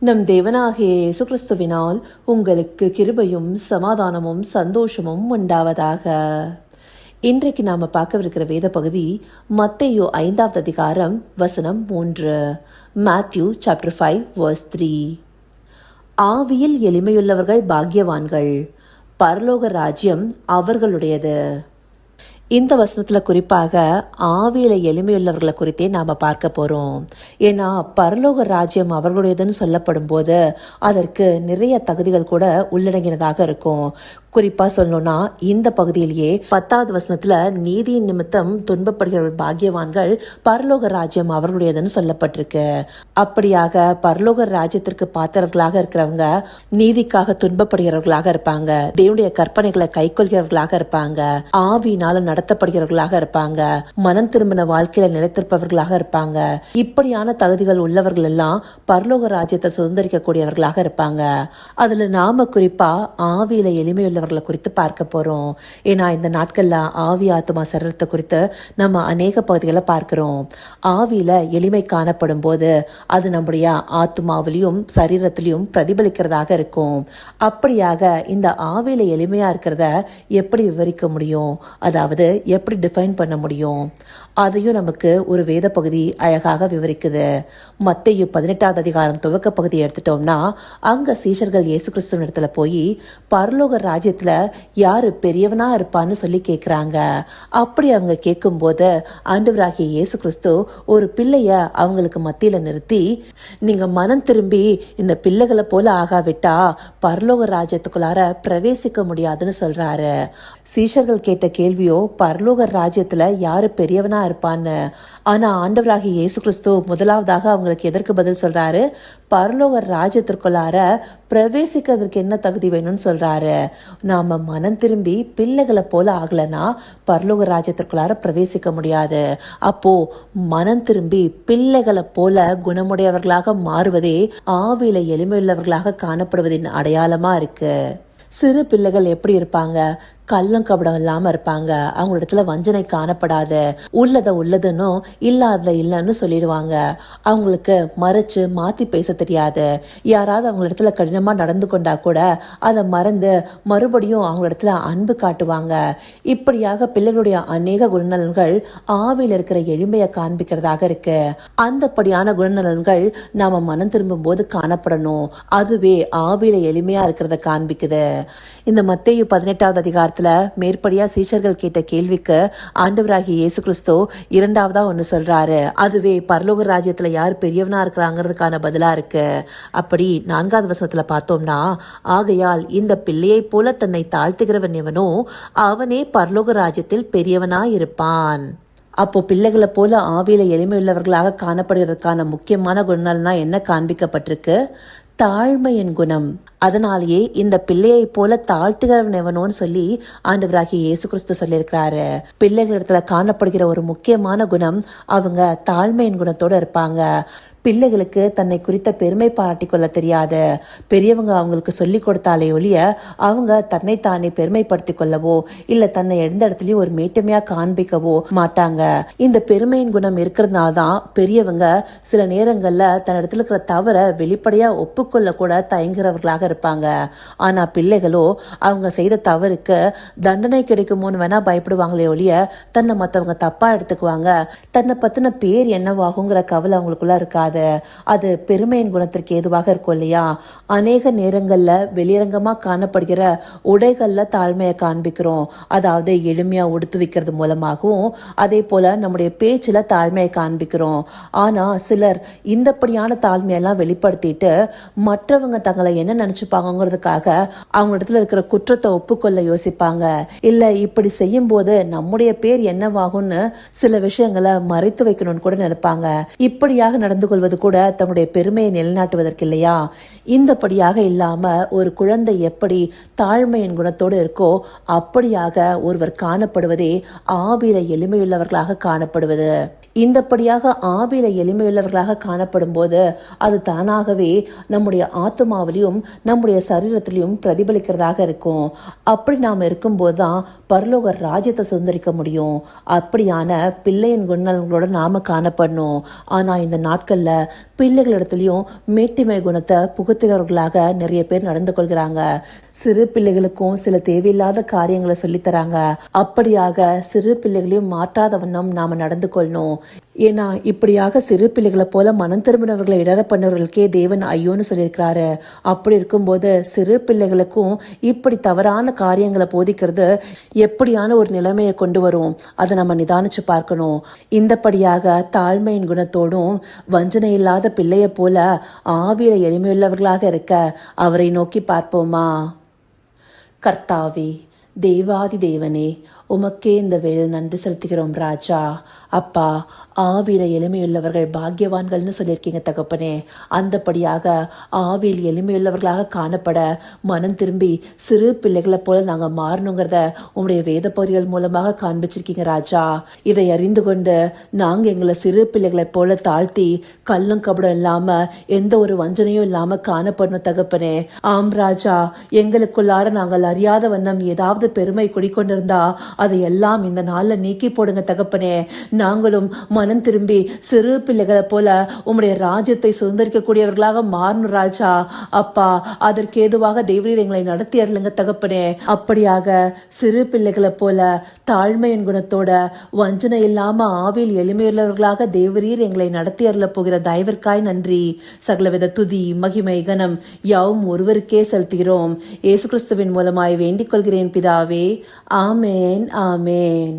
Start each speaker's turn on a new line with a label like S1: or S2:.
S1: நம் தேவனாகிய இயேசு கிறிஸ்துவினால் உங்களுக்கு கிருபையும் சமாதானமும் சந்தோஷமும் உண்டாவதாக. இன்றைக்கு நாம பார்க்கவிருக்கிற வேத பகுதி மத்தேயு 5வது அதிகாரம் வசனம் 3. Matthew chapter 5 verse 3. ஆவியில் எளிமையுள்ளவர்கள் பாக்கியவான்கள், பரலோக ராஜ்யம் அவர்களுடையது. இந்த வசனத்துல குறிப்பாக ஆவியில எளிமையுள்ளவர்களை குறித்தே நாம பார்க்க போறோம். ஏன்னா பரலோக ராஜ்யம் அவர்களுடையதுன்னு சொல்லப்படும் போது அதற்கு நிறைய தகுதிகள் கூட உள்ளடங்கினதாக இருக்கும். குறிப்பா சொல்லணும்னா இந்த பகுதியிலேயே 10வது வசனத்துல நீதியின் நிமித்தம் துன்பப்படுகிறவர்கள் பாக்கியவான்கள், பரலோக ராஜ்யம் அவர்களுடையதுன்னு சொல்லப்பட்டிருக்கு. அப்படியாக பரலோக ராஜ்யத்திற்கு பாத்திரர்களாக இருக்கிறவங்க நீதிக்காக துன்பப்படுகிறவர்களாக இருப்பாங்க, தேவனுடைய கற்பனைகளை கைக்கொள்கிறவர்களாக இருப்பாங்க, ஆவியினால நடத்தப்படுகிறவர்களாக இருப்பாங்க, மனம் திரும்பின வாழ்க்கையில நிலைத்திருப்பவர்களாக இருப்பாங்க. இப்படியான தகுதிகள் உள்ளவர்கள் எல்லாம் பரலோக ராஜ்யத்தை சுதந்திரிக்க கூடியவர்களாக இருப்பாங்க. அதுல நாம குறிப்பா ஆவியில எளிமையுள்ளவர்களை குறித்து பார்க்க போறோம். ஏன்னா இந்த நாட்கள்ல ஆவி ஆத்மா சரீரத்தை குறித்து நம்ம அநேக பகுதிகளை பார்க்கிறோம். ஆவியில எளிமை காணப்படும் போது அது நம்முடைய ஆத்மாவிலையும் சரீரத்திலையும் பிரதிபலிக்கிறதாக இருக்கும். அப்படியாக இந்த ஆவியில எளிமையா இருக்கிறத எப்படி விவரிக்க முடியும், அதாவது எப்படி டிஃபைன் பண்ண முடியும், அதையும் நமக்கு ஒரு வேத பகுதி அழகாக விவரிக்குது. மத்தேயு 18வது அதிகாரம் துவக்க பகுதி எடுத்துட்டோம்னா அங்க சீஷர்கள் இயேசு கிறிஸ்துவின் இடத்துல போய் பரலோக ராஜ்யத்துல யாரு பெரியவனா இருப்பான்னு சொல்லி கேக்குறாங்க. அப்படி அவங்க கேட்கும் போது ஆண்டவராகிய இயேசு கிறிஸ்து ஒரு பிள்ளைய அவங்களுக்கு மத்தியில நிறுத்தி, நீங்க மனம் திரும்பி இந்த பிள்ளைகளை போல ஆகாவிட்டா பரலோக ராஜ்யத்துக்குள்ளார பிரவேசிக்க முடியாதுன்னு சொல்றாரு. சீஷர்கள் கேட்ட கேள்வியோ பரலோக ராஜ்யத்துல யாரு பெரியவனா இருப்பான்னு. ஆனா ஆண்டவராகிய இயேசு கிறிஸ்து முதலாவதாக அவங்களுக்கு எதற்கு பதில் சொல்றாரு? பரலோக ராஜ்யத்திற்குள்ளார பிரவேசிக்கிறதுக்கு என்ன தகுதி வேணும்னு சொல்றாரு. நாம மனம் திரும்பி பிள்ளைகளை போல ஆகலன்னா பரலோக ராஜ்யத்திற்குள்ளார பிரவேசிக்க முடியாது. அப்போ மனம் திரும்பி பிள்ளைகளை போல குணமுடையவர்களாக மாறுவதே ஆவியில எளிமையுள்ளவர்களாக காணப்படுவதின் அடையாளமா இருக்கு. சிறு பிள்ளைகள் எப்படி இருப்பாங்க? கள்ளம் கபடம் இல்லாம இருப்பாங்க. அவங்க இடத்துல வஞ்சனை காணப்படாது. உள்ளத உள்ளதுன்னு இல்லாத இல்லைன்னு சொல்லிடுவாங்க. அவங்களுக்கு மறைச்சு மாத்தி பேச தெரியாது. யாராவது அவங்க இடத்துல கடினமா நடந்து கொண்டா கூட அதை மறந்து மறுபடியும் அவங்க இடத்துல அன்பு காட்டுவாங்க. இப்படியாக பிள்ளைகளுடைய அநேக குணநலன்கள் ஆவியில் இருக்கிற எளிமையை காண்பிக்கிறதாக இருக்கு. அந்தப்படியான குணநலன்கள் நாம மனம் திரும்பும் போது காணப்படணும். அதுவே ஆவியில எளிமையா இருக்கிறத காண்பிக்குது. இந்த மத்தேயு 18வது அதிகாரத்துல மேற்படியா சீஷர்கள் கேட்ட கேள்விக்கு ஆண்டவராகிய இயேசு கிறிஸ்து இரண்டாவதா ஒன்னு சொல்றாரு. அதுவே பரலோக ராஜ்யத்துல யார் பெரியவனா இருக்கிறாங்கிறதுக்கான பதிலா இருக்கு. அப்படி 4வது வசனத்துல பார்த்தோம்னா, ஆகையால் இந்த பிள்ளையை போல தன்னை தாழ்த்துகிறவன் எவனோ அவனே பரலோக ராஜ்யத்தில் பெரியவனா இருப்பான். அப்போ பிள்ளைகளை போல ஆவியில எளிமையுள்ளவர்களாக காணப்படுவதற்கான முக்கியமான குணநலனா என்ன காண்பிக்கப்பட்டிருக்கு? தாழ்மையின் குணம். அதனாலேயே இந்த பிள்ளையை போல தாழ்த்துகிறவன் எவனோன்னு சொல்லி ஆண்டவராகிய இயேசு கிறிஸ்து சொல்லியிருக்கிறாரு. பிள்ளைகளிடத்துல காணப்படுகிற ஒரு முக்கியமான குணம், அவங்க தாழ்மையின் குணத்தோட இருப்பாங்க. பிள்ளைகளுக்கு தன்னை குறித்த பெருமை பாராட்டி கொள்ள தெரியாது. பெரியவங்க அவங்களுக்கு சொல்லி கொடுத்தாலே ஒழிய அவங்க தன்னை தானே பெருமைப்படுத்தி கொள்ளவோ இல்ல தன்னை எந்த இடத்துலயும் ஒரு மேட்டமையா காண்பிக்கவோ மாட்டாங்க. இந்த பெருமையின் குணம் இருக்கிறதுனால தான் பெரியவங்க சில நேரங்கள்ல தன்னிடத்துல இருக்கிற தவற வெளிப்படையா ஒப்புக்கொள்ள கூட தயங்குறவர்களாக இருப்பாங்க. ஆனா பிள்ளைகளோ அவங்க செய்த தவறுக்கு தண்டனை கிடைக்குமோன்னு வேணா பயப்படுவாங்களே ஒழிய தன்னை மத்தவங்க தப்பா எடுத்துக்குவாங்க, தன்னை பத்தின பேர் என்னவாகுங்கிற கவலை அவங்களுக்குள்ள இருக்காது. அது பெருமையின் குணத்திற்கு ஏதுவாக இருக்கும் இல்லையா? அநேக நேரங்கள்ல வெளியரங்கமா காணப்படுகிற உடைகள்ல தாழ்மையை காண்பிக்கிறோம். அதாவது எளிமையா உடுத்து வைக்கிறது மூலமாகவும் அதே போல நம்முடைய பேச்சுல தாழ்மையை காண்பிக்கிறோம். ஆனா சிலர் இந்தப்படியான தாழ்மையெல்லாம் வெளிப்படுத்திட்டு மற்றவங்க தங்களை என்ன நினைச்சுப்பாங்கிறதுக்காக அவங்க இடத்துல இருக்கிற குற்றத்தை ஒப்புக்கொள்ள யோசிப்பாங்க. இல்ல இப்படி செய்யும் போது நம்முடைய பேர் என்னவாகும்னு சில விஷயங்களை மறைத்து வைக்கணும்னு கூட நினைப்பாங்க. இப்படியாக நடந்து கொள்வது கூட தன்னுடைய பெருமையை நிலைநாட்டுவதற்கு இல்லையா? இந்தபடியாக இல்லாம ஒரு குழந்தை எப்படி தாழ்மையின் குணத்தோடு இருக்கோ அப்படியாக ஒருவர் காணப்படுவதே ஆவியில எளிமையுள்ளவர்களாக காணப்படுவது. இந்தப்படியாக ஆவியில எளிமையுள்ளவர்களாக காணப்படும் போது அது தானாகவே நம்முடைய ஆத்மாவிலையும் நம்முடைய சரீரத்திலையும் பிரதிபலிக்கிறதாக இருக்கும். அப்படி நாம் இருக்கும்போது தான் பரலோக ராஜ்யத்தை சுதந்திரிக்க முடியும். அப்படியான பிள்ளையின் குணங்களோட நாம காணப்படணும். ஆனா இந்த நாட்கள்ல பிள்ளைகளிடத்திலையும் மேட்டிமை குணத்தை புகுத்துகிறவர்களாக நிறைய பேர் நடந்து கொள்கிறாங்க. சிறு பிள்ளைகளுக்கும் சில தேவையில்லாத காரியங்களை சொல்லித்தராங்க. அப்படியாக சிறு பிள்ளைகளையும் மாற்றாத வண்ணம் நாம நடந்து கொள்ளணும். ஏன்னா இப்படியாக சிறு பிள்ளைகளை போல மனம் திரும்பினவர்களை இடர பண்ணவர்களுக்கே தேவன் ஐயோன்னு சொல்லியிருக்கிறாரு. அப்படி இருக்கும்போது சிறு பிள்ளைகளுக்கும் இப்படி தவறான காரியங்களை போதிக்கிறது எப்படியான ஒரு நிலைமையை கொண்டு வரும், அதை நம்ம நிதானிச்சு பார்க்கணும். இந்தப்படியாக தாழ்மையின் குணத்தோடும் வஞ்சனை இல்லாத பிள்ளையை போல ஆவியில எளிமையுள்ளவர்களாக இருக்க அவரை நோக்கி பார்ப்போமா? கர்த்தாவே, தேவாதி தேவனே, உமக்கே இந்த வேலை நன்றி செலுத்துகிறோம் ராஜா. அப்பா, ஆவியில எளிமையுள்ளவர்கள் பாக்கியவான்கள்னு சொல்லியிருக்கீங்க தகப்பனே. அந்தபடியாக ஆவியில் எளிமையுள்ளவர்களாக காணப்பட மனம் திரும்பி சிறு பிள்ளைகளை போல நாங்கள் மாறணுங்கிறத உங்களுடைய வேத பகுதிகள் மூலமாக காண்பிச்சிருக்கீங்க ராஜா. இதை அறிந்து கொண்டு நாங்கள் எங்களை சிறு பிள்ளைகளை போல தாழ்த்தி கல்லும் கபடம் இல்லாம எந்த ஒரு வஞ்சனையும் இல்லாம காணப்படணும் தகப்பனே. ஆம் ராஜா, எங்களுக்குள்ளார நாங்கள் அறியாத வண்ணம் ஏதாவது பெருமை குடிக்கொண்டிருந்தா அதை எல்லாம் இந்த நாள்ல நீக்கி போடுங்க தகப்பனே. நாங்களும் மனம் திரும்பி சிறு பிள்ளைகளை போல உம்முடைய ராஜ்யத்தை சுதந்திரிக்கக்கூடியவர்களாக மாறணும் ராஜா. அப்பா, அதற்கு ஏதுவாக தேவரீர் எங்களை நடத்தி அருளுங்க தகப்பனே. அப்படியாக சிறு பிள்ளைகளை போல தாழ்மையின் குணத்தோட வஞ்சனை இல்லாம ஆவியில் எளிமையுள்ளவர்களாக தேவரீர் எங்களை நடத்தி அருள போகிற தயவிற்காய் நன்றி. சகலவித துதி மகிமை கனம் யாவும் ஒருவருக்கே செலுத்துகிறோம். இயேசு கிறிஸ்துவின் மூலமாய் வேண்டிக் கொள்கிறேன் பிதாவே. ஆமேன், ஆமேன்.